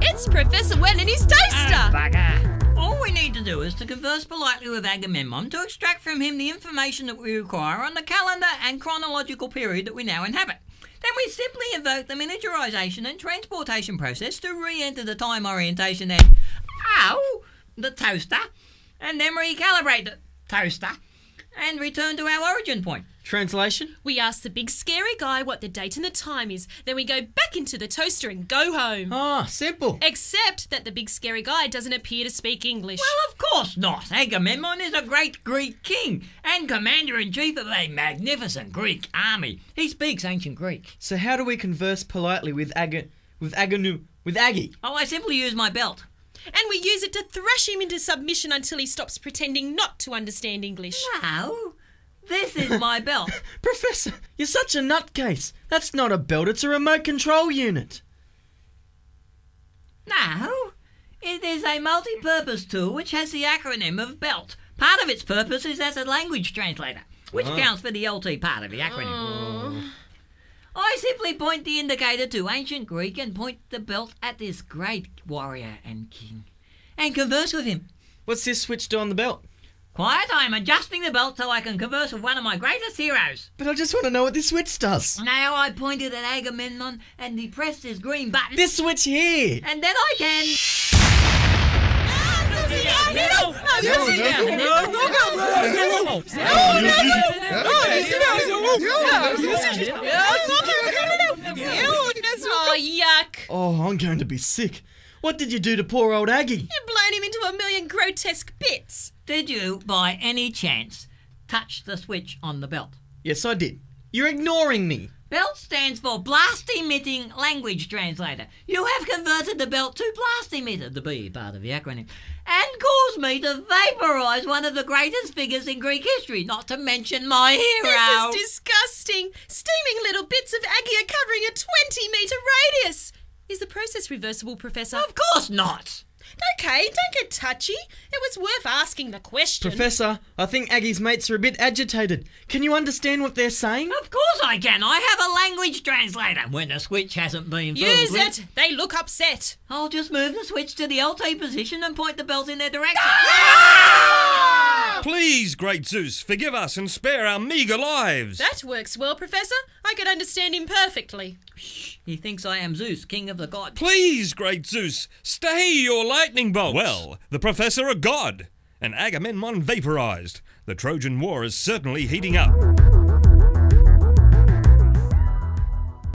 It's Professor Wen and his toaster! Bugger. All we need to do is to converse politely with Agamemnon to extract from him the information that we require on the calendar and chronological period that we now inhabit. Then we simply invoke the miniaturization and transportation process to re-enter the time orientation and... the toaster, and then recalibrate the toaster and return to our origin point. Translation? We ask the big scary guy what the date and the time is, then we go back into the toaster and go home. Ah, simple. Except that the big scary guy doesn't appear to speak English. Well, of course not. Agamemnon is a great Greek king and commander-in-chief of a magnificent Greek army. He speaks ancient Greek. So how do we converse politely with Aggie? Oh, I simply use my belt. And we use it to thrash him into submission until he stops pretending not to understand English. No, this is my belt. Professor, you're such a nutcase. That's not a belt, it's a remote control unit. No, it is a multi-purpose tool which has the acronym of BELT. Part of its purpose is as a language translator, which counts for the LT part of the acronym. I simply point the indicator to ancient Greek and point the belt at this great warrior and king, and converse with him. What's this switch do on the belt? Quiet, I am adjusting the belt so I can converse with one of my greatest heroes. But I just want to know what this switch does. Now I pointed at Agamemnon and he pressed his green button. This switch here. And then I can... Oh, yuck. Oh, I'm going to be sick. What did you do to poor old Aggie? You've blown him into a million grotesque bits. Did you, by any chance, touch the switch on the belt? Yes, I did. You're ignoring me. BELT stands for Blast Emitting Language Translator. You have converted the belt to Blast Emitter, the B part of the acronym, and caused me to vaporise one of the greatest figures in Greek history, not to mention my hero. This is disgusting. Steaming little bits of Aggie are covering a 20-metre radius. Is the process reversible, Professor? Of course not. Okay, don't get touchy. It was worth asking the question. Professor, I think Aggie's mates are a bit agitated. Can you understand what they're saying? Of course I can. I have a language translator when the switch hasn't been filled Use with... it. They look upset. I'll just move the switch to the LT position and point the belt in their direction. Please, great Zeus, forgive us and spare our meagre lives. That works well, Professor. I could understand him perfectly. He thinks I am Zeus, king of the gods. Please, great Zeus, stay your lightning bolts. Well, the Professor a god, and Agamemnon vaporized. The Trojan War is certainly heating up.